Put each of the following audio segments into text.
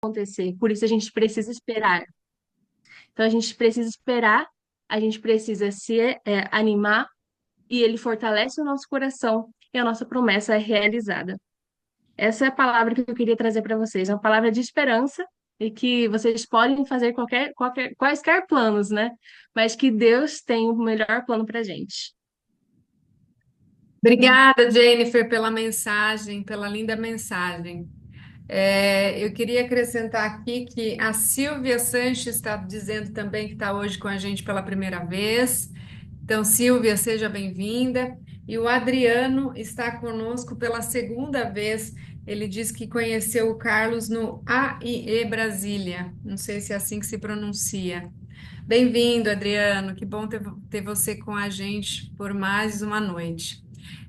acontecer. Por isso a gente precisa esperar. Então a gente precisa esperar, a gente precisa se animar e ele fortalece o nosso coração e a nossa promessa é realizada. Essa é a palavra que eu queria trazer para vocês, uma palavra de esperança e que vocês podem fazer quaisquer planos, né? Mas que Deus tem o melhor plano para gente. Obrigada, Jennifer, pela mensagem, pela linda mensagem. Eu queria acrescentar aqui que a Silvia Sanches está dizendo também que está hoje com a gente pela primeira vez. Então, Silvia, seja bem-vinda. E o Adriano está conosco pela segunda vez. Ele diz que conheceu o Carlos no AIE Brasília. Não sei se é assim que se pronuncia. Bem-vindo, Adriano. Que bom ter você com a gente por mais uma noite.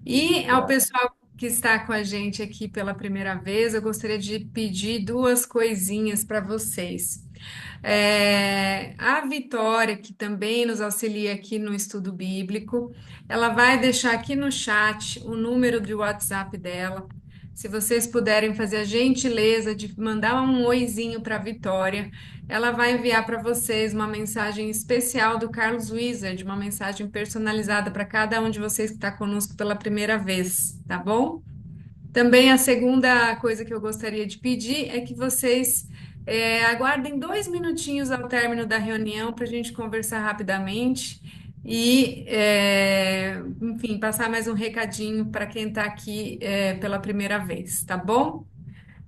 E ao pessoal que está com a gente aqui pela primeira vez, eu gostaria de pedir duas coisinhas para vocês. A Vitória, que também nos auxilia aqui no estudo bíblico, ela vai deixar aqui no chat o número de WhatsApp dela. Se vocês puderem fazer a gentileza de mandar um oizinho para a Vitória, ela vai enviar para vocês uma mensagem especial do Carlos Wizard, uma mensagem personalizada para cada um de vocês que está conosco pela primeira vez, tá bom? Também a segunda coisa que eu gostaria de pedir é que vocês aguardem 2 minutinhos ao término da reunião para a gente conversar rapidamente e, enfim, passar mais um recadinho para quem está aqui pela primeira vez, tá bom?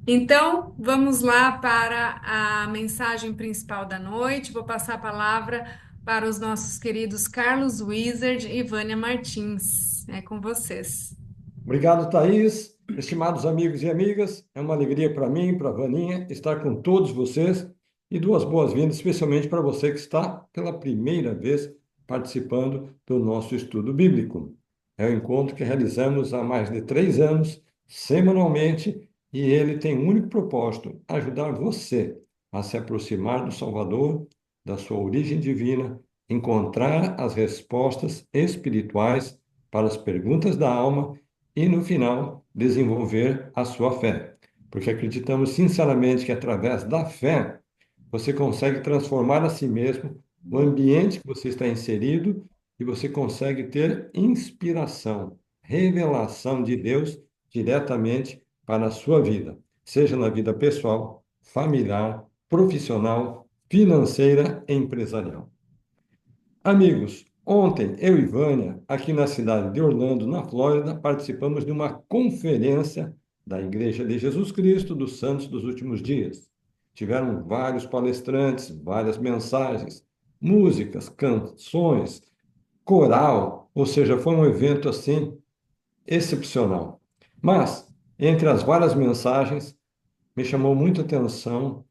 Então, vamos lá para a mensagem principal da noite. Vou passar a palavra para os nossos queridos Carlos Wizard e Vânia Martins. É com vocês. Obrigado, Thaís. Estimados amigos e amigas, é uma alegria para mim, para a Vaninha, estar com todos vocês e duas boas-vindas, especialmente para você que está pela primeira vez participando do nosso estudo bíblico. É um encontro que realizamos há mais de 3 anos, semanalmente, e ele tem um único propósito: ajudar você a se aproximar do Salvador, da sua origem divina, encontrar as respostas espirituais para as perguntas da alma e, no final, desenvolver a sua fé. Porque acreditamos sinceramente que, através da fé, você consegue transformar a si mesmo, o ambiente que você está inserido, e você consegue ter inspiração, revelação de Deus diretamente para a sua vida, seja na vida pessoal, familiar, profissional, financeira e empresarial. Amigos, ontem eu e Vânia, aqui na cidade de Orlando, na Flórida, participamos de uma conferência da Igreja de Jesus Cristo dos Santos dos Últimos Dias. Tiveram vários palestrantes, várias mensagens, músicas, canções, coral, ou seja, foi um evento assim excepcional. Mas, entre as várias mensagens, me chamou muita atenção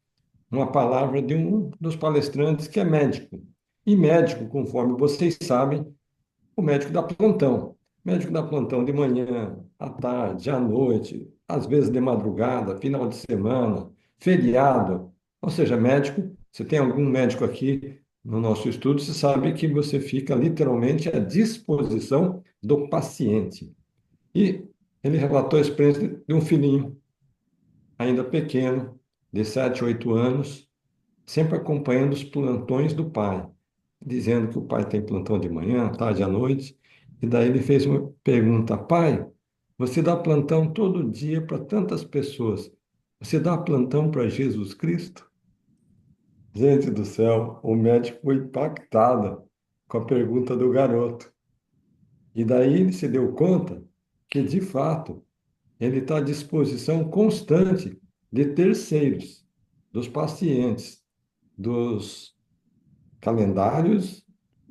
uma palavra de um dos palestrantes que é médico. E médico, conforme vocês sabem, o médico dá plantão. Médico dá plantão de manhã, à tarde, à noite, às vezes de madrugada, final de semana, feriado. Ou seja, médico, você tem algum médico aqui no nosso estudo, você sabe que você fica literalmente à disposição do paciente. E ele relatou a experiência de um filhinho, ainda pequeno, de 7, 8 anos, sempre acompanhando os plantões do pai, dizendo que o pai tem plantão de manhã, tarde à noite. E daí ele fez uma pergunta: pai, você dá plantão todo dia para tantas pessoas, você dá plantão para Jesus Cristo? Gente do céu, o médico foi impactado com a pergunta do garoto. E daí ele se deu conta que, de fato, ele está à disposição constante de terceiros, dos pacientes, dos calendários,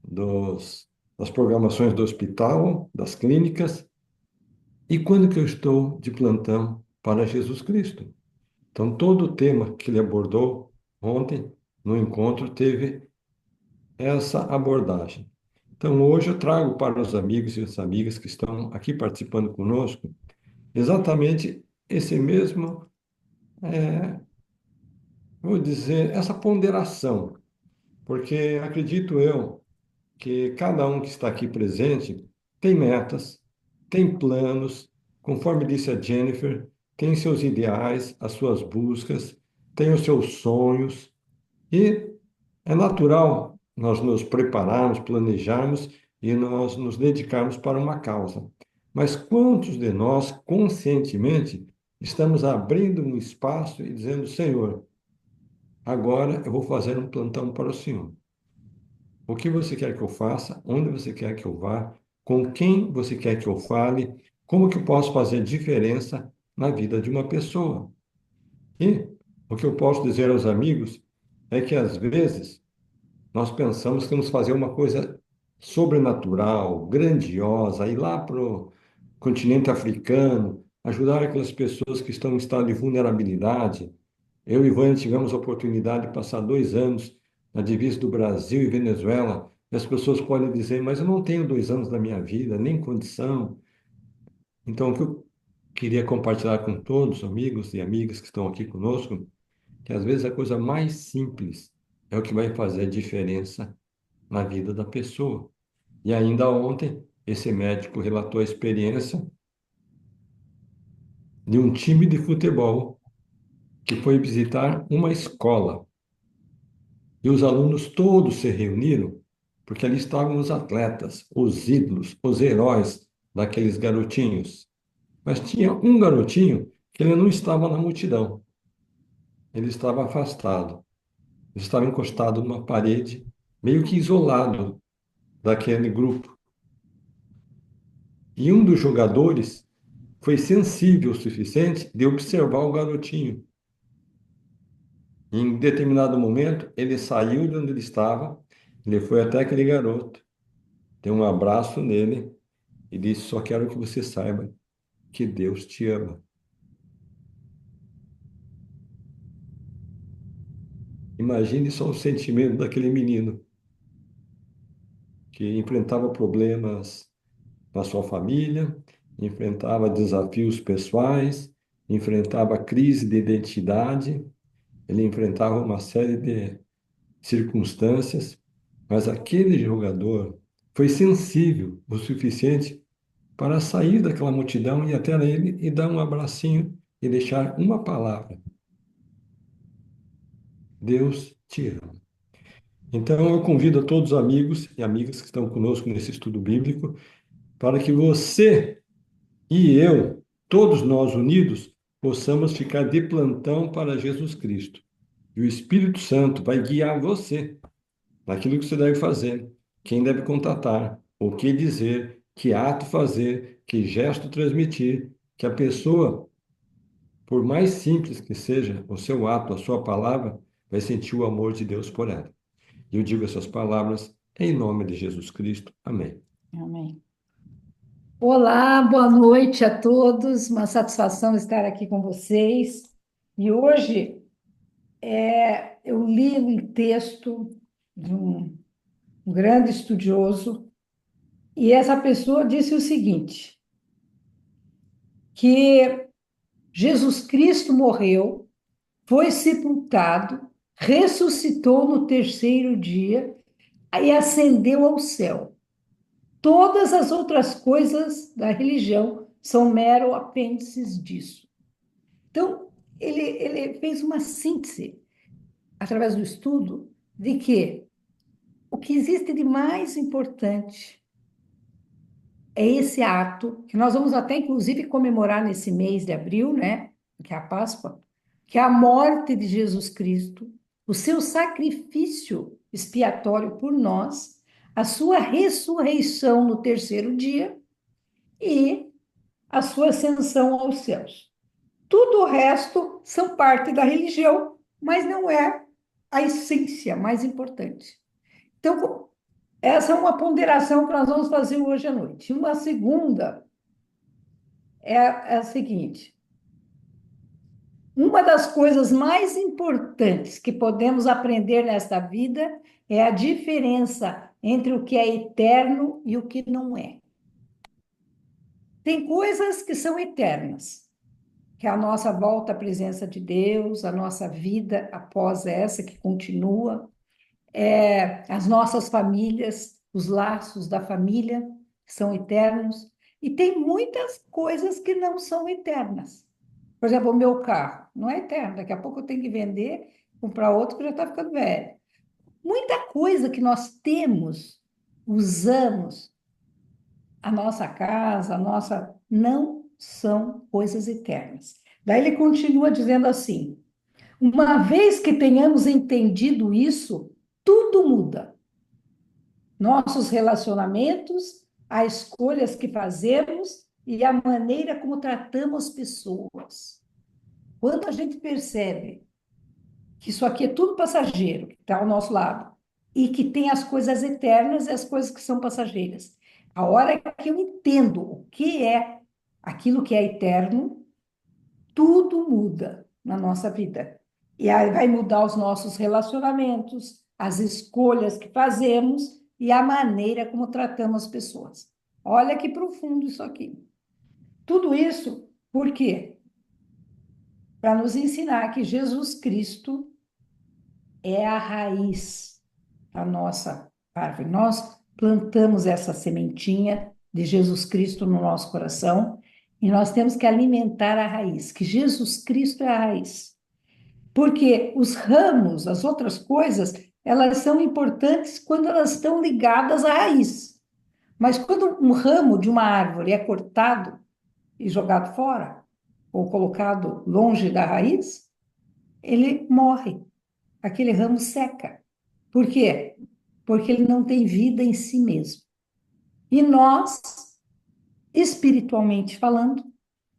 das programações do hospital, das clínicas, e quando que eu estou de plantão para Jesus Cristo. Então, todo o tema que ele abordou ontem no encontro teve essa abordagem. Então, hoje eu trago para os amigos e as amigas que estão aqui participando conosco exatamente esse mesmo, vou dizer, essa ponderação, porque acredito eu que cada um que está aqui presente tem metas, tem planos, conforme disse a Jennifer, tem seus ideais, as suas buscas, tem os seus sonhos e é natural nós nos prepararmos, planejarmos e nós nos dedicarmos para uma causa. Mas quantos de nós, conscientemente, estamos abrindo um espaço e dizendo: Senhor, agora eu vou fazer um plantão para o Senhor. O que você quer que eu faça? Onde você quer que eu vá? Com quem você quer que eu fale? Como que eu posso fazer diferença na vida de uma pessoa? E o que eu posso dizer aos amigos é que, às vezes, nós pensamos que vamos fazer uma coisa sobrenatural, grandiosa, ir lá para o continente africano, ajudar aquelas pessoas que estão em estado de vulnerabilidade. Eu e Vânia tivemos a oportunidade de passar 2 anos na divisa do Brasil e Venezuela. E as pessoas podem dizer: mas eu não tenho 2 anos da minha vida, nem condição. Então, o que eu queria compartilhar com todos, amigos e amigas que estão aqui conosco, que às vezes a coisa mais simples é o que vai fazer a diferença na vida da pessoa. E ainda ontem, esse médico relatou a experiência de um time de futebol que foi visitar uma escola. E os alunos todos se reuniram, porque ali estavam os atletas, os ídolos, os heróis daqueles garotinhos. Mas tinha um garotinho que ele não estava na multidão, ele estava afastado, ele estava encostado numa parede, meio que isolado daquele grupo. E um dos jogadores foi sensível o suficiente de observar o garotinho. Em determinado momento, ele saiu de onde ele estava, ele foi até aquele garoto, deu um abraço nele e disse: Só quero que você saiba que Deus te ama. Imagine só o sentimento daquele menino que enfrentava problemas na sua família, enfrentava desafios pessoais, enfrentava crise de identidade, ele enfrentava uma série de circunstâncias, mas aquele jogador foi sensível o suficiente para sair daquela multidão e ir até ele e dar um abracinho e deixar uma palavra: Deus te ama. Então, eu convido a todos os amigos e amigas que estão conosco nesse estudo bíblico para que você e eu, todos nós unidos, possamos ficar de plantão para Jesus Cristo. E o Espírito Santo vai guiar você naquilo que você deve fazer, quem deve contatar, o que dizer, que ato fazer, que gesto transmitir, que a pessoa, por mais simples que seja o seu ato, a sua palavra, vai sentir o amor de Deus por ela. E eu digo essas palavras em nome de Jesus Cristo. Amém. Amém. Olá, boa noite a todos. Uma satisfação estar aqui com vocês. E hoje eu li um texto de um grande estudioso, e essa pessoa disse o seguinte: que Jesus Cristo morreu, foi sepultado, ressuscitou no terceiro dia e ascendeu ao céu. Todas as outras coisas da religião são mero apêndices disso. Então, ele fez uma síntese, através do estudo, de que o que existe de mais importante é esse ato, que nós vamos até, inclusive, comemorar nesse mês de abril, né? Que é a Páscoa, que é a morte de Jesus Cristo, o seu sacrifício expiatório por nós, a sua ressurreição no terceiro dia e a sua ascensão aos céus. Tudo o resto são parte da religião, mas não é a essência mais importante. Então, essa é uma ponderação que nós vamos fazer hoje à noite. Uma segunda é a seguinte: uma das coisas mais importantes que podemos aprender nesta vida é a diferença entre o que é eterno e o que não é. Tem coisas que são eternas, que é a nossa volta à presença de Deus, a nossa vida após essa que continua, as nossas famílias, os laços da família são eternos, e tem muitas coisas que não são eternas. Por exemplo, o meu carro não é eterno. Daqui a pouco eu tenho que vender, comprar outro que já está ficando velho. Muita coisa que nós temos, usamos, a nossa casa, a nossa, não são coisas eternas. Daí ele continua dizendo assim: uma vez que tenhamos entendido isso, tudo muda. Nossos relacionamentos, as escolhas que fazemos e a maneira como tratamos pessoas. Quando a gente percebe que isso aqui é tudo passageiro, que está ao nosso lado, e que tem as coisas eternas e as coisas que são passageiras. A hora que eu entendo o que é aquilo que é eterno, tudo muda na nossa vida. E aí vai mudar os nossos relacionamentos, as escolhas que fazemos e a maneira como tratamos as pessoas. Olha que profundo isso aqui. Tudo isso, por quê? Para nos ensinar que Jesus Cristo é a raiz da nossa árvore. Nós plantamos essa sementinha de Jesus Cristo no nosso coração e nós temos que alimentar a raiz, que Jesus Cristo é a raiz. Porque os ramos, as outras coisas, elas são importantes quando elas estão ligadas à raiz. Mas quando um ramo de uma árvore é cortado e jogado fora, ou colocado longe da raiz, ele morre. Aquele ramo seca. Por quê? Porque ele não tem vida em si mesmo. E nós, espiritualmente falando,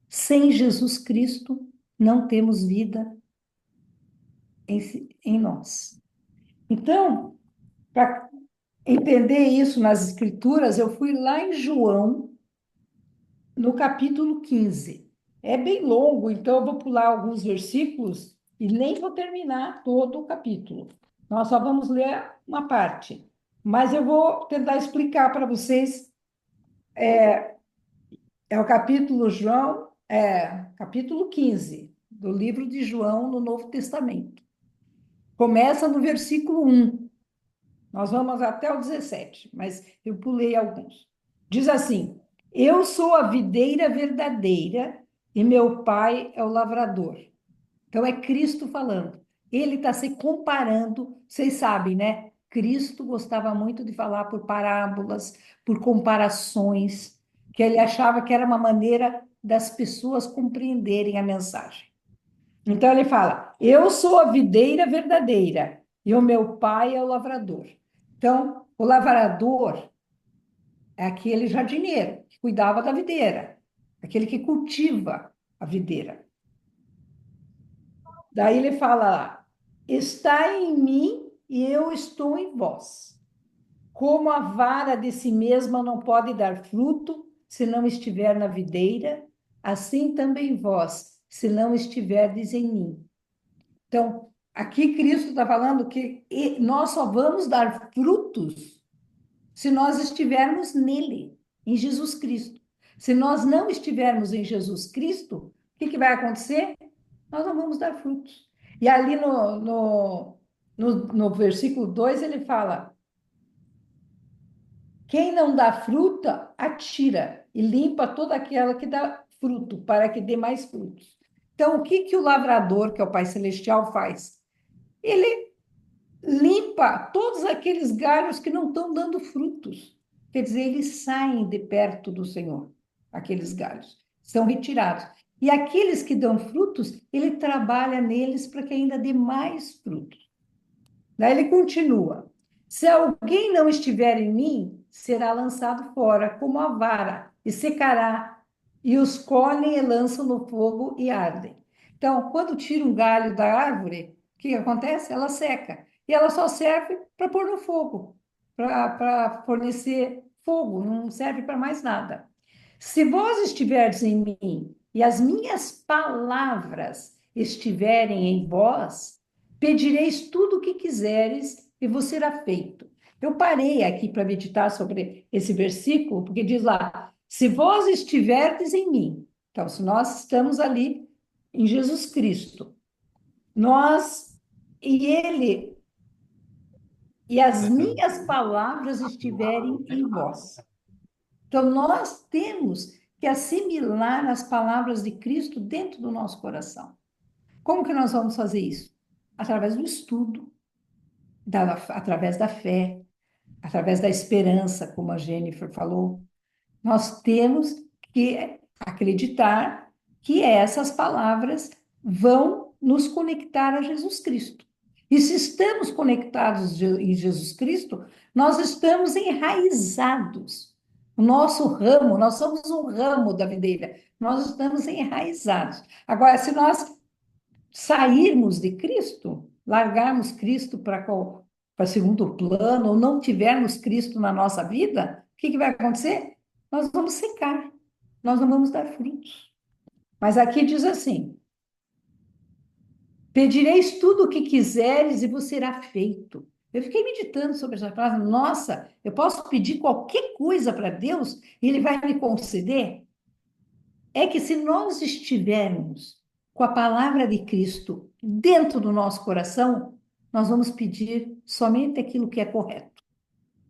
sem Jesus Cristo, não temos vida em nós. Então, para entender isso nas Escrituras, eu fui lá em João, no capítulo 15. É bem longo, então eu vou pular alguns versículos e nem vou terminar todo o capítulo. Nós só vamos ler uma parte. Mas eu vou tentar explicar para vocês. É o capítulo João, capítulo 15 do livro de João no Novo Testamento. Começa no versículo 1. Nós vamos até o 17, mas eu pulei alguns. Diz assim: eu sou a videira verdadeira e meu pai é o lavrador. Então é Cristo falando. Ele está se comparando, vocês sabem, né? Cristo gostava muito de falar por parábolas, por comparações, que ele achava que era uma maneira das pessoas compreenderem a mensagem. Então ele fala: eu sou a videira verdadeira e o meu pai é o lavrador. Então, o lavrador é aquele jardineiro que cuidava da videira, aquele que cultiva a videira. Daí ele fala lá: está em mim e eu estou em vós. Como a vara de si mesma não pode dar fruto se não estiver na videira, assim também vós, se não estiverdes em mim. Então, aqui Cristo está falando que nós só vamos dar frutos se nós estivermos nele, em Jesus Cristo. Se nós não estivermos em Jesus Cristo, o que vai acontecer? Nós não vamos dar frutos. E ali no versículo 2 ele fala: quem não dá fruta, atira e limpa toda aquela que dá fruto, para que dê mais frutos. Então, o que o lavrador, que é o Pai Celestial, faz? Ele limpa todos aqueles galhos que não estão dando frutos. Quer dizer, eles saem de perto do Senhor, aqueles galhos, são retirados. E aqueles que dão frutos, ele trabalha neles para que ainda dê mais frutos. Daí ele continua: se alguém não estiver em mim, será lançado fora como a vara e secará, e os colhem e lançam no fogo e ardem. Então, quando tira um galho da árvore, o que acontece? Ela seca. E ela só serve para pôr no fogo, para fornecer fogo, não serve para mais nada. Se vós estiverdes em mim e as minhas palavras estiverem em vós, pedireis tudo o que quiseres e vos será feito. Eu parei aqui para meditar sobre esse versículo, porque diz lá: se vós estiverdes em mim, então, se nós estamos ali em Jesus Cristo, nós e Ele, e as minhas palavras estiverem em vós. Então, nós temos que assimilar as palavras de Cristo dentro do nosso coração. Como que nós vamos fazer isso? Através do estudo, através da fé, através da esperança, como a Jennifer falou. Nós temos que acreditar que essas palavras vão nos conectar a Jesus Cristo. E se estamos conectados em Jesus Cristo, nós estamos enraizados. O nosso ramo, nós somos um ramo da videira, nós estamos enraizados. Agora, se nós sairmos de Cristo, largarmos Cristo para segundo plano, ou não tivermos Cristo na nossa vida, o que vai acontecer? Nós vamos secar, nós não vamos dar frutos. Mas aqui diz assim: pedireis tudo o que quiseres e vos será feito. Eu fiquei meditando sobre essa frase. Nossa, eu posso pedir qualquer coisa para Deus e Ele vai me conceder? É que se nós estivermos com a palavra de Cristo dentro do nosso coração, nós vamos pedir somente aquilo que é correto,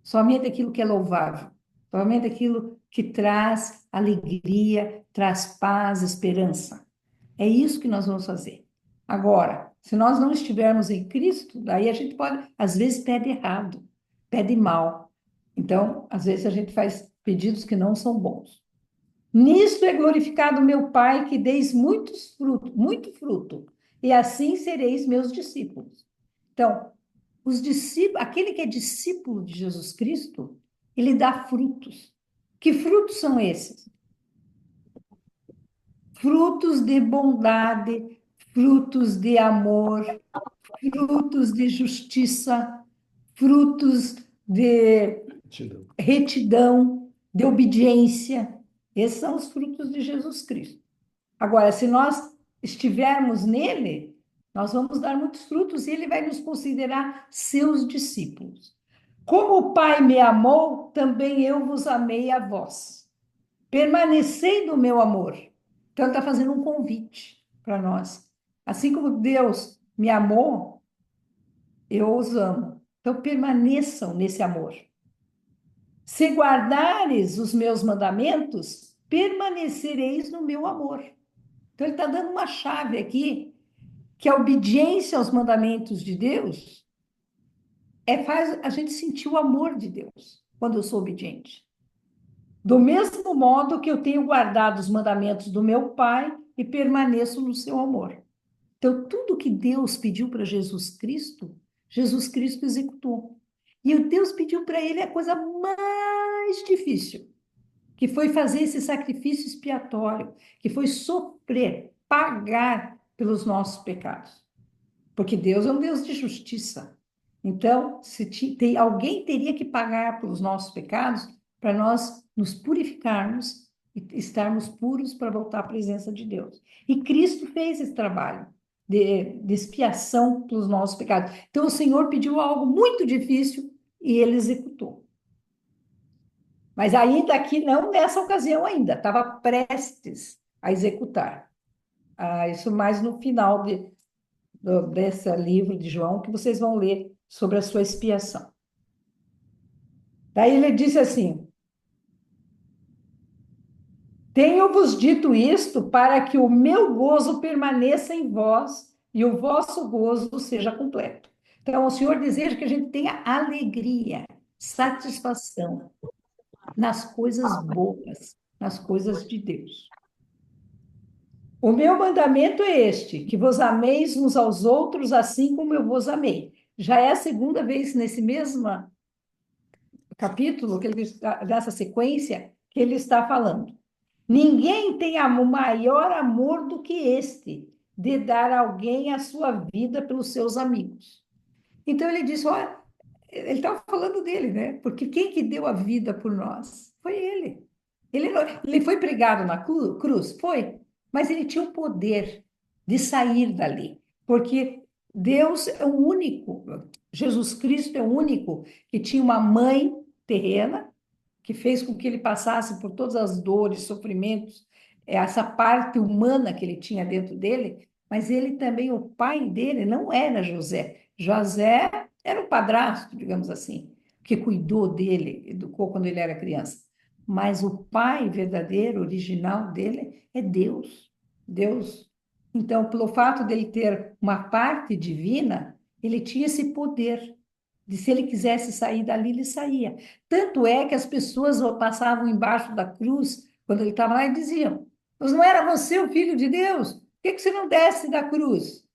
somente aquilo que é louvável, somente aquilo que traz alegria, traz paz, esperança. É isso que nós vamos fazer. Agora, se nós não estivermos em Cristo, daí a gente pode, às vezes, pede errado, pede mal. Então, às vezes, a gente faz pedidos que não são bons. Nisto é glorificado meu Pai, que deis muito fruto, e assim sereis meus discípulos. Então, os discípulos, aquele que é discípulo de Jesus Cristo, ele dá frutos. Que frutos são esses? Frutos de bondade, frutos de amor, frutos de justiça, frutos de retidão, de obediência. Esses são os frutos de Jesus Cristo. Agora, se nós estivermos nele, nós vamos dar muitos frutos e ele vai nos considerar seus discípulos. Como o Pai me amou, também eu vos amei a vós. Permanecei no meu amor. Então, ele está fazendo um convite para nós. Assim como Deus me amou, eu os amo. Então, permaneçam nesse amor. Se guardares os meus mandamentos, permanecereis no meu amor. Então, ele está dando uma chave aqui, que a obediência aos mandamentos de Deus faz a gente sentir o amor de Deus, quando eu sou obediente. Do mesmo modo que eu tenho guardado os mandamentos do meu Pai e permaneço no seu amor. Então, tudo que Deus pediu para Jesus Cristo executou. E o Deus pediu para ele a coisa mais difícil, que foi fazer esse sacrifício expiatório, que foi sofrer, pagar pelos nossos pecados. Porque Deus é um Deus de justiça. Então, alguém teria que pagar pelos nossos pecados para nós nos purificarmos e estarmos puros para voltar à presença de Deus. E Cristo fez esse trabalho de expiação pelos nossos pecados. Então, o Senhor pediu algo muito difícil e ele executou. Mas ainda aqui, não nessa ocasião ainda, estava prestes a executar. Isso mais no final desse livro de João, que vocês vão ler sobre a sua expiação. Daí ele disse assim: tenho-vos dito isto para que o meu gozo permaneça em vós e o vosso gozo seja completo. Então, o Senhor deseja que a gente tenha alegria, satisfação nas coisas boas, nas coisas de Deus. O meu mandamento é este, que vos ameis uns aos outros assim como eu vos amei. Já é a segunda vez nesse mesmo capítulo, dessa sequência, que ele está falando. Ninguém tem maior amor do que este, de dar a alguém a sua vida pelos seus amigos. Então ele diz, olha, ele estava falando dele, né? Porque quem que deu a vida por nós? Foi ele. Ele foi pregado na cruz? Foi. Mas ele tinha o poder de sair dali. Porque Deus é o único, Jesus Cristo é o único que tinha uma mãe terrena, que fez com que ele passasse por todas as dores, sofrimentos, essa parte humana que ele tinha dentro dele, mas ele também, o pai dele não era José. José era o padrasto, digamos assim, que cuidou dele, educou quando ele era criança. mas o pai verdadeiro, original dele, é Deus. Deus. Então, pelo fato dele ter uma parte divina, ele tinha esse poder de se ele quisesse sair dali, ele saía. Tanto é que as pessoas passavam embaixo da cruz, quando ele estava lá, e diziam: mas não era você o filho de Deus? Por que você não desce da cruz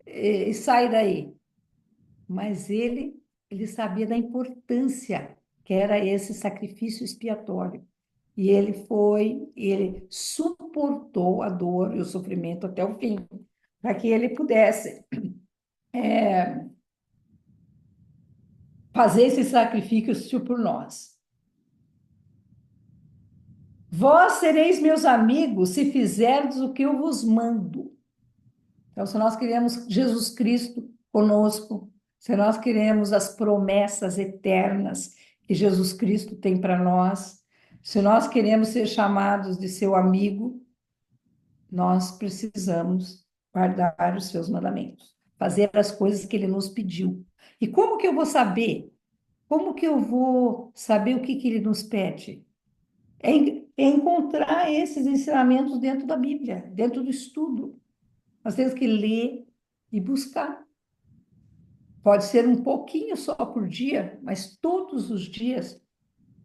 e sai daí? Mas ele sabia da importância que era esse sacrifício expiatório. E ele suportou a dor e o sofrimento até o fim, para que ele pudesse fazer esse sacrifício por nós. Vós sereis meus amigos se fizerdes o que eu vos mando. Então, se nós queremos Jesus Cristo conosco, se nós queremos as promessas eternas que Jesus Cristo tem para nós, se nós queremos ser chamados de seu amigo, nós precisamos guardar os seus mandamentos, fazer as coisas que ele nos pediu. E como que eu vou saber? Como que eu vou saber o que ele nos pede? É encontrar esses ensinamentos dentro da Bíblia, dentro do estudo. Nós temos que ler e buscar. Pode ser um pouquinho só por dia, mas todos os dias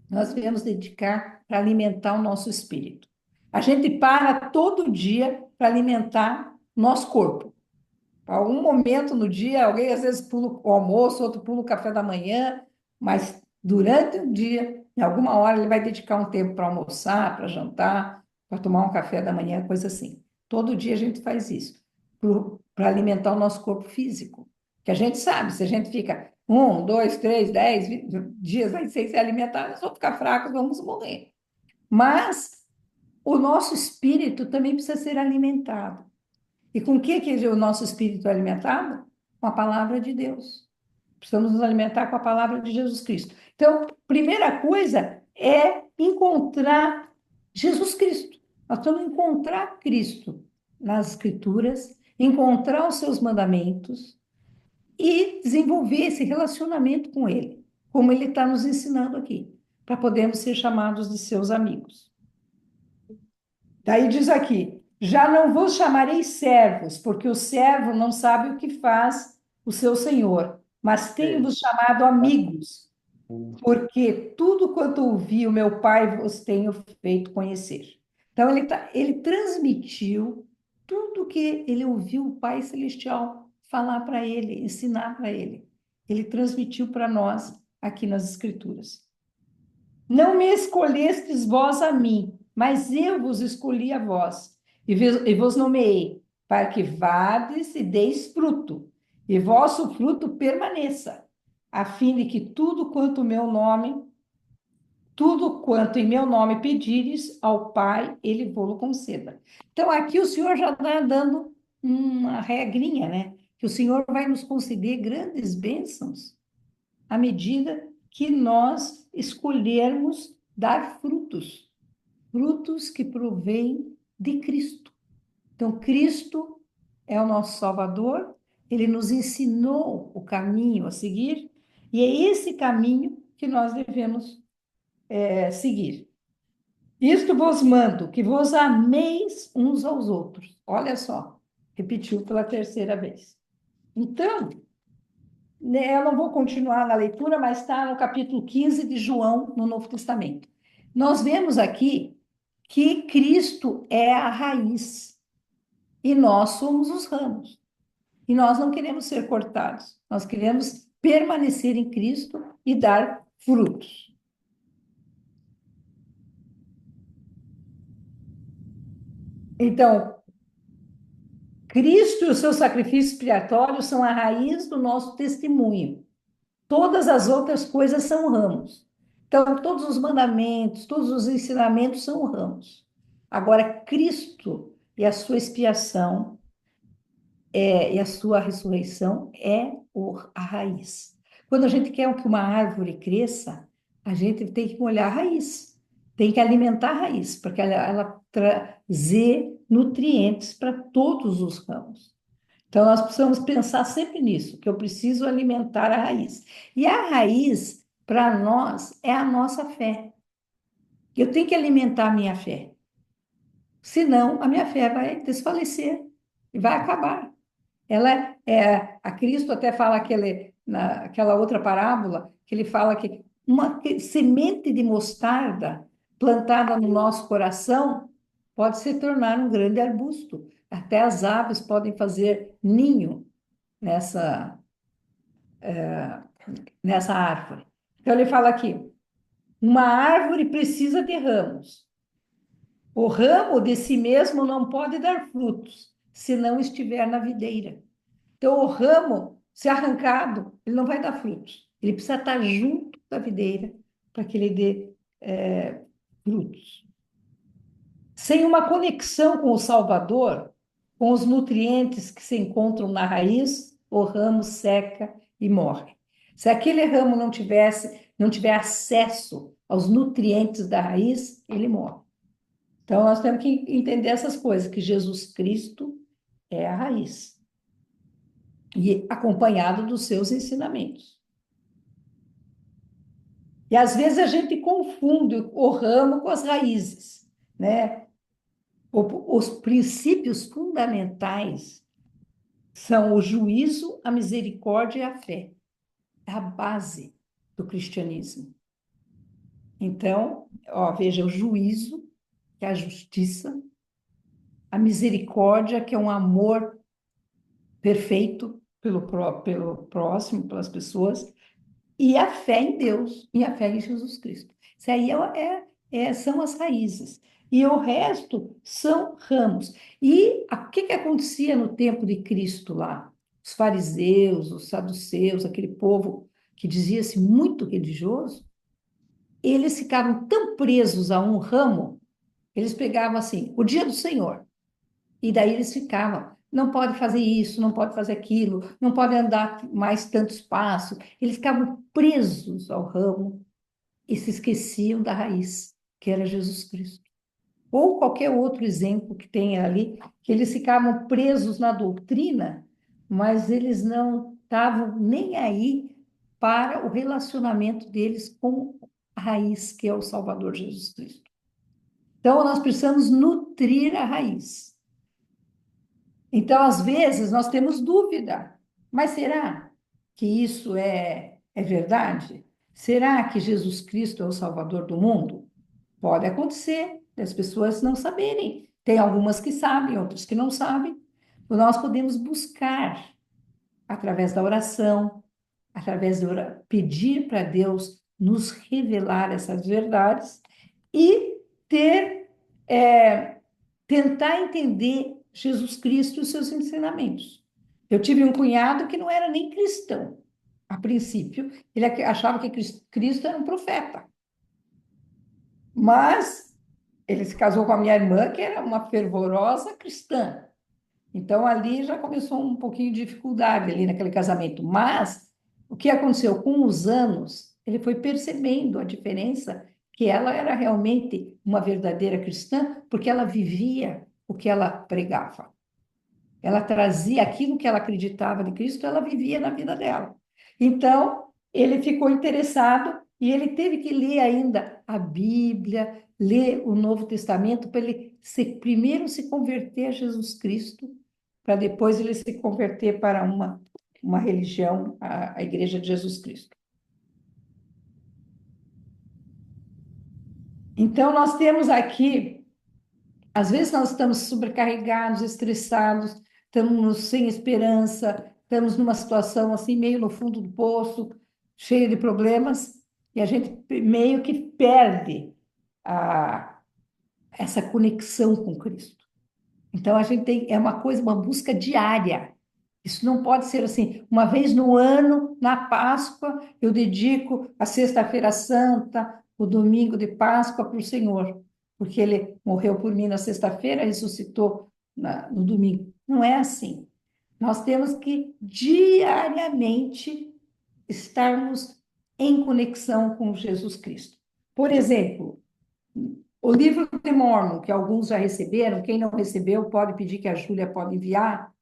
nós devemos dedicar para alimentar o nosso espírito. A gente para todo dia para alimentar nosso corpo. Algum momento no dia, alguém às vezes pula o almoço, outro pula o café da manhã, mas durante o dia, em alguma hora, ele vai dedicar um tempo para almoçar, para jantar, para tomar um café da manhã, coisa assim. Todo dia a gente faz isso, para alimentar o nosso corpo físico. Que a gente sabe, se a gente fica 1, 2, 3, 10 dias aí sem se alimentar, nós vamos ficar fracos, vamos morrer. Mas o nosso espírito também precisa ser alimentado. E com o que o nosso espírito é alimentado? Com a palavra de Deus. Precisamos nos alimentar com a palavra de Jesus Cristo. Então, primeira coisa é encontrar Jesus Cristo. Nós precisamos encontrar Cristo nas Escrituras, encontrar os seus mandamentos e desenvolver esse relacionamento com Ele, como Ele está nos ensinando aqui, para podermos ser chamados de seus amigos. Daí diz aqui: já não vos chamarei servos, porque o servo não sabe o que faz o seu senhor, mas tenho-vos chamado amigos, porque tudo quanto ouvi o meu Pai vos tenho feito conhecer. Então, ele transmitiu tudo que ele ouviu o Pai Celestial falar para ele, ensinar para ele. Ele transmitiu para nós aqui nas Escrituras. Não me escolhestes vós a mim, mas eu vos escolhi a vós, e vos nomeei, para que vades e deis fruto, e vosso fruto permaneça, a fim de que tudo quanto em meu nome pedires ao Pai, ele vô-lo conceda. Então, aqui o Senhor já está dando uma regrinha, né? Que o Senhor vai nos conceder grandes bênçãos à medida que nós escolhermos dar frutos, frutos que provêm de Cristo. Então, Cristo é o nosso Salvador, ele nos ensinou o caminho a seguir, e é esse caminho que nós devemos seguir. Isto vos mando, que vos ameis uns aos outros. Olha só, repetiu pela terceira vez. Então, eu não vou continuar na leitura, mas está no capítulo 15 de João, no Novo Testamento. Nós vemos aqui que Cristo é a raiz e nós somos os ramos. E nós não queremos ser cortados, nós queremos permanecer em Cristo e dar frutos. Então, Cristo e o seu sacrifício expiatório são a raiz do nosso testemunho. Todas as outras coisas são ramos. Então, todos os mandamentos, todos os ensinamentos são ramos. Agora, Cristo e a sua expiação e a sua ressurreição é a raiz. Quando a gente quer que uma árvore cresça, a gente tem que molhar a raiz, tem que alimentar a raiz, porque ela trazer nutrientes para todos os ramos. Então, nós precisamos pensar sempre nisso, que eu preciso alimentar a raiz. E a raiz, para nós, é a nossa fé. Eu tenho que alimentar a minha fé. Senão, a minha fé vai desfalecer e vai acabar. A Cristo até fala naquela outra parábola, que ele fala que uma semente de mostarda plantada no nosso coração pode se tornar um grande arbusto. Até as aves podem fazer ninho nessa, nessa árvore. Então, ele fala aqui: uma árvore precisa de ramos. O ramo de si mesmo não pode dar frutos se não estiver na videira. Então, o ramo, se arrancado, ele não vai dar frutos. Ele precisa estar junto da videira para que ele dê frutos. Sem uma conexão com o Salvador, com os nutrientes que se encontram na raiz, o ramo seca e morre. Se aquele ramo não tiver acesso aos nutrientes da raiz, ele morre. Então, nós temos que entender essas coisas, que Jesus Cristo é a raiz, e acompanhado dos seus ensinamentos. E às vezes a gente confunde o ramo com as raízes, né? Os princípios fundamentais são o juízo, a misericórdia e a fé. É a base do cristianismo. Então, veja, o juízo, que é a justiça, a misericórdia, que é um amor perfeito pelo próximo, pelas pessoas, e a fé em Deus, e a fé em Jesus Cristo. Isso aí são as raízes. E o resto são ramos. E o que acontecia no tempo de Cristo lá? Os fariseus, os saduceus, aquele povo que dizia-se muito religioso, eles ficavam tão presos a um ramo, eles pegavam assim, o dia do Senhor, e daí eles ficavam, não pode fazer isso, não pode fazer aquilo, não pode andar mais tantos passos. Eles ficavam presos ao ramo e se esqueciam da raiz, que era Jesus Cristo. Ou qualquer outro exemplo que tenha ali, que eles ficavam presos na doutrina, mas eles não estavam nem aí para o relacionamento deles com a raiz, que é o Salvador Jesus Cristo. Então, nós precisamos nutrir a raiz. Então, às vezes, nós temos dúvida, mas será que isso é verdade? Será que Jesus Cristo é o Salvador do mundo? Pode acontecer, as pessoas não saberem. Tem algumas que sabem, outras que não sabem. Nós podemos buscar, através da oração, através de pedir para Deus nos revelar essas verdades e tentar entender Jesus Cristo e os seus ensinamentos. Eu tive um cunhado que não era nem cristão. A princípio, ele achava que Cristo era um profeta. Mas ele se casou com a minha irmã, que era uma fervorosa cristã. Então, ali já começou um pouquinho de dificuldade ali naquele casamento. Mas o que aconteceu? Com os anos, ele foi percebendo a diferença, que ela era realmente uma verdadeira cristã, porque ela vivia o que ela pregava. Ela trazia aquilo que ela acreditava de Cristo, ela vivia na vida dela. Então, ele ficou interessado e ele teve que ler ainda a Bíblia, ler o Novo Testamento, para ele primeiro se converter a Jesus Cristo, para depois ele se converter para uma religião, a Igreja de Jesus Cristo. Então, nós temos aqui, às vezes nós estamos sobrecarregados, estressados, estamos sem esperança, estamos numa situação assim, meio no fundo do poço, cheio de problemas, e a gente meio que perde essa conexão com Cristo. Então, a gente é uma busca diária. Isso não pode ser assim, uma vez no ano, na Páscoa, eu dedico a Sexta-feira Santa, o domingo de Páscoa para o Senhor, porque ele morreu por mim na sexta-feira, ressuscitou no domingo. Não é assim. Nós temos que diariamente estarmos em conexão com Jesus Cristo. Por exemplo, o livro de Mórmon, que alguns já receberam, quem não recebeu pode pedir que a Júlia pode enviar,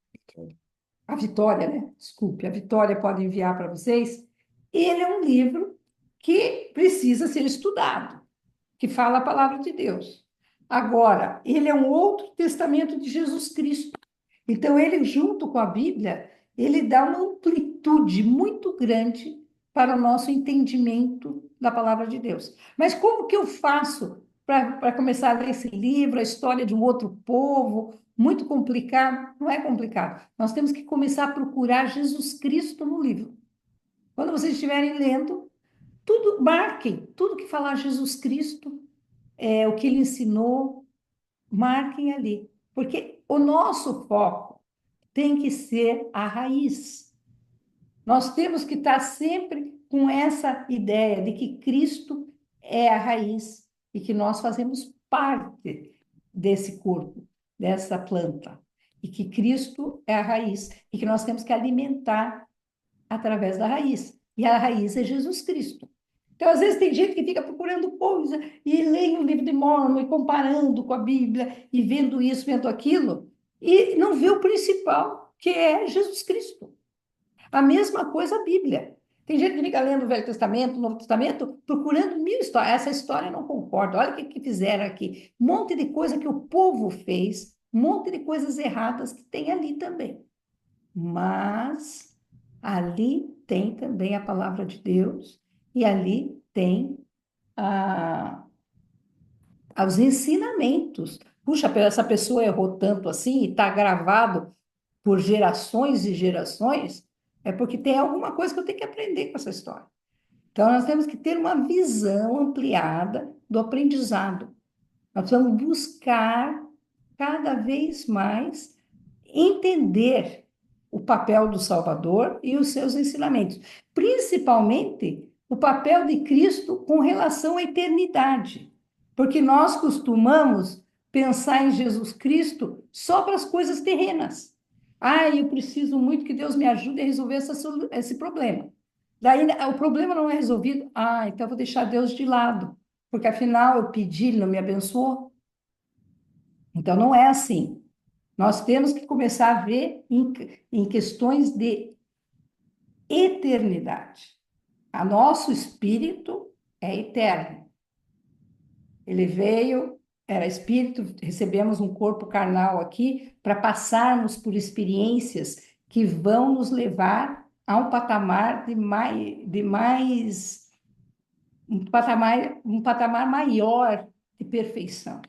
a Vitória, né? Desculpe, a Vitória pode enviar para vocês. Ele é um livro que precisa ser estudado. que fala a palavra de Deus. Agora, ele é um outro testamento de Jesus Cristo. Então, ele, junto com a Bíblia, ele dá uma amplitude muito grande para o nosso entendimento da palavra de Deus. Mas como que eu faço para começar a ler esse livro, a história de um outro povo? Muito complicado? Não é complicado. Nós temos que começar a procurar Jesus Cristo no livro. Quando vocês estiverem lendo, tudo, marquem, tudo que falar Jesus Cristo, o que ele ensinou, marquem ali. Porque o nosso foco tem que ser a raiz. Nós temos que estar sempre com essa ideia de que Cristo é a raiz e que nós fazemos parte desse corpo, dessa planta, e que Cristo é a raiz e que nós temos que alimentar através da raiz. E a raiz é Jesus Cristo. Então, às vezes, tem gente que fica procurando coisa e lê o livro de Mórmon e comparando com a Bíblia e vendo isso, vendo aquilo, e não vê o principal, que é Jesus Cristo. A mesma coisa a Bíblia. Tem gente que fica lendo o Velho Testamento, o Novo Testamento, procurando mil histórias. Essa história eu não concordo. Olha o que fizeram aqui. Um monte de coisa que o povo fez, um monte de coisas erradas que tem ali também. Mas ali tem também a palavra de Deus e ali tem os ensinamentos. Puxa, essa pessoa errou tanto assim e está gravado por gerações e gerações, é porque tem alguma coisa que eu tenho que aprender com essa história. Então, nós temos que ter uma visão ampliada do aprendizado. Nós vamos buscar cada vez mais entender o papel do Salvador e os seus ensinamentos, principalmente o papel de Cristo com relação à eternidade, porque nós costumamos pensar em Jesus Cristo só para as coisas terrenas. Eu preciso muito que Deus me ajude a resolver esse problema. Daí o problema não é resolvido, então eu vou deixar Deus de lado, porque afinal eu pedi, ele não me abençoou. Então não é assim. Nós temos que começar a ver em questões de eternidade. O nosso espírito é eterno. Ele veio, era espírito, recebemos um corpo carnal aqui para passarmos por experiências que vão nos levar a um patamar um patamar maior de perfeição.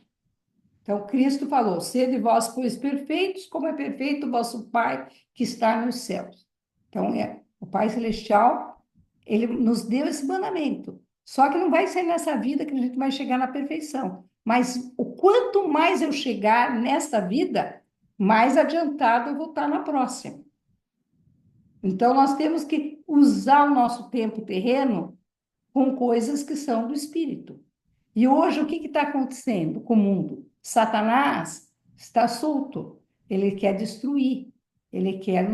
Então, Cristo falou, sede vós, pois, perfeitos, como é perfeito o vosso Pai que está nos céus. Então, o Pai Celestial, ele nos deu esse mandamento. Só que não vai ser nessa vida que a gente vai chegar na perfeição. Mas o quanto mais eu chegar nesta vida, mais adiantado eu vou estar na próxima. Então, nós temos que usar o nosso tempo terreno com coisas que são do Espírito. E hoje, o que está acontecendo com o mundo? Satanás está solto, ele quer destruir, ele quer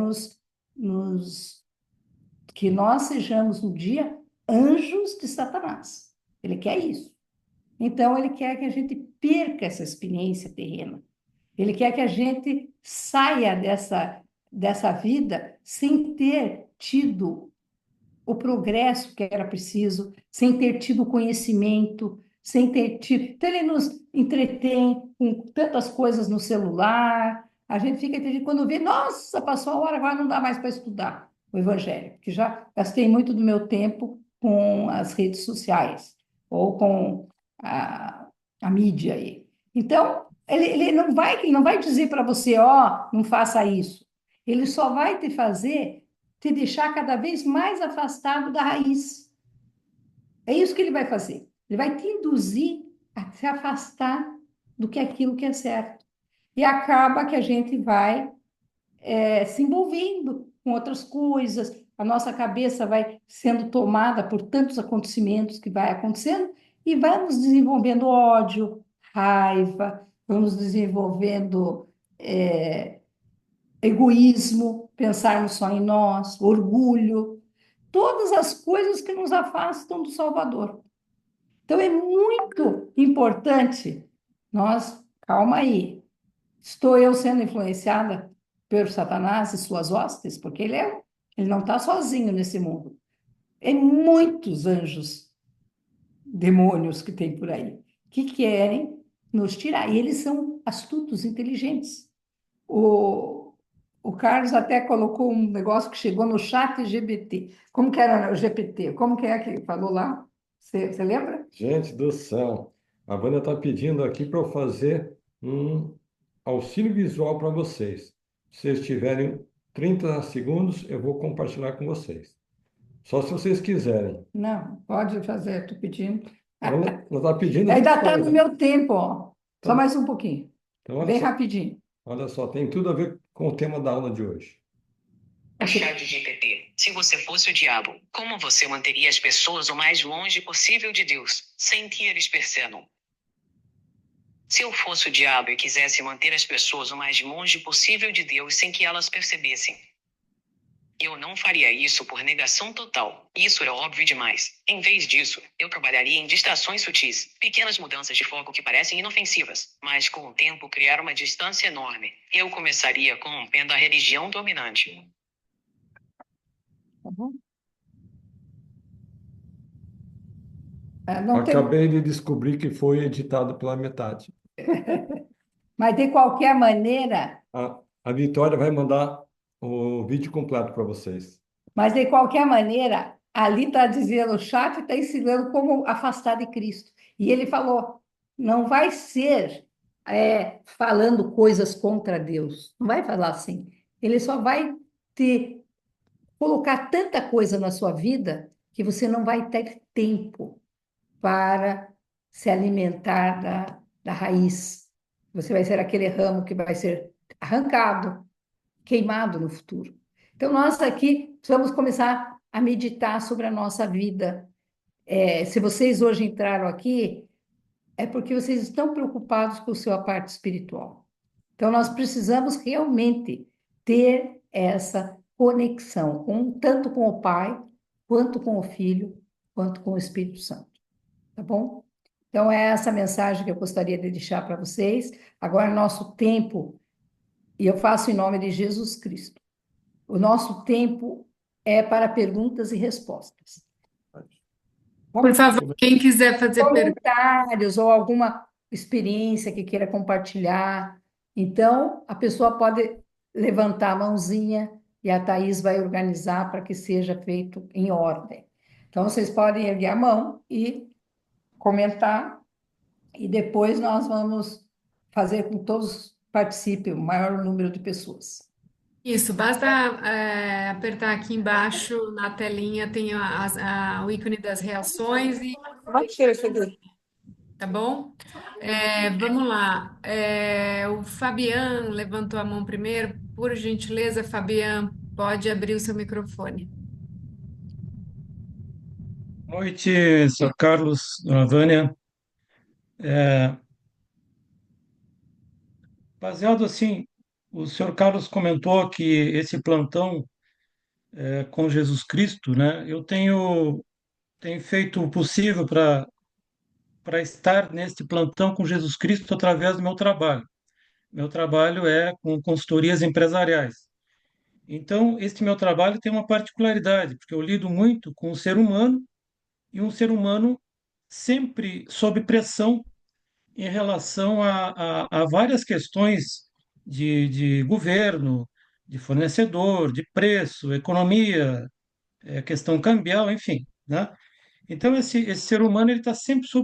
que nós sejamos um dia anjos de Satanás. Ele quer isso. Então, ele quer que a gente perca essa experiência terrena. Ele quer que a gente saia dessa vida sem ter tido o progresso que era preciso, sem ter tido conhecimento, sem ter tido. Então, ele nos entretém com tantas coisas no celular. A gente fica entendido quando vê, nossa, passou a hora, agora não dá mais para estudar o Evangelho, que já gastei muito do meu tempo com as redes sociais ou com a mídia aí. Então, ele não vai dizer para você, não faça isso. Ele só vai te deixar cada vez mais afastado da raiz. É isso que ele vai fazer. Ele vai te induzir a se afastar do que aquilo que é certo. E acaba que a gente vai se envolvendo com outras coisas, a nossa cabeça vai sendo tomada por tantos acontecimentos que vai acontecendo e vamos desenvolvendo ódio, raiva, vamos desenvolvendo egoísmo, pensarmos só em nós, orgulho, todas as coisas que nos afastam do Salvador. Então, é muito importante calma aí, estou eu sendo influenciada por Satanás e suas hostes? Porque ele não está sozinho nesse mundo. É muitos anjos, demônios que tem por aí. que querem nos tirar. E eles são astutos, inteligentes. O, o Carlos até colocou um negócio que chegou no chat GPT. Como que era o GPT? Como que é que ele falou lá? Você lembra? Gente do céu, a Vânia está pedindo aqui para eu fazer um auxílio visual para vocês. Se vocês tiverem 30 segundos, eu vou compartilhar com vocês. Só se vocês quiserem. Não, pode fazer, estou pedindo. Ela está pedindo, a gente Ainda está faz, no né? meu tempo, ó. Só Então, mais um pouquinho. então, olha Bem só, rapidinho. olha só, tem tudo a ver com o tema da aula de hoje. Chat GPT. Se você fosse o diabo, como você manteria as pessoas o mais longe possível de Deus, sem que eles percebam? Se eu fosse o diabo e quisesse manter as pessoas o mais longe possível de Deus sem que elas percebessem, eu não faria isso por negação total. Isso é óbvio demais. Em vez disso, eu trabalharia em distrações sutis, pequenas mudanças de foco que parecem inofensivas, mas com o tempo criar uma distância enorme. Eu começaria corrompendo a religião dominante. Tá bom? Não tem, Acabei de descobrir que foi editado pela metade. mas de qualquer maneira, A Vitória vai mandar o vídeo completo para vocês. ali está dizendo, o chat está ensinando como afastar de Cristo. E ele falou, não vai ser falando coisas contra Deus. Não vai falar assim. Ele só vai te colocar tanta coisa na sua vida que você não vai ter tempo para se alimentar da raiz. Você vai ser aquele ramo que vai ser arrancado, queimado no futuro. Então, nós aqui precisamos começar a meditar sobre a nossa vida. Se vocês hoje entraram aqui, é porque vocês estão preocupados com a sua parte espiritual. Então, nós precisamos realmente ter essa conexão, tanto com o Pai, quanto com o Filho, quanto com o Espírito Santo. Tá bom? Então, é essa mensagem que eu gostaria de deixar para vocês. Agora, nosso tempo, e eu faço em nome de Jesus Cristo, o nosso tempo é para perguntas e respostas. Por favor, quem quiser fazer pergunta. Comentários ou alguma experiência que queira compartilhar. Então, a pessoa pode levantar a mãozinha e a Thaís vai organizar para que seja feito em ordem. Então, vocês podem erguer a mão e comentar, e depois nós vamos fazer com que todos participem, o maior número de pessoas. Isso, basta apertar aqui embaixo na telinha, tem o ícone das reações e tá bom? Vamos lá. O Fabian levantou a mão primeiro. Por gentileza, Fabian, pode abrir o seu microfone. Boa noite, Sr. Carlos, dona Vânia. Baseado assim, o senhor Carlos comentou que esse plantão com Jesus Cristo, né? Eu tenho feito o possível para estar neste plantão com Jesus Cristo através do meu trabalho. Meu trabalho é com consultorias empresariais. Então, este meu trabalho tem uma particularidade, porque eu lido muito com o ser humano e um ser humano sempre sob pressão em relação a várias questões de governo, de fornecedor, de preço, economia, questão cambial, enfim, né? Então, esse ser humano ele está sempre sob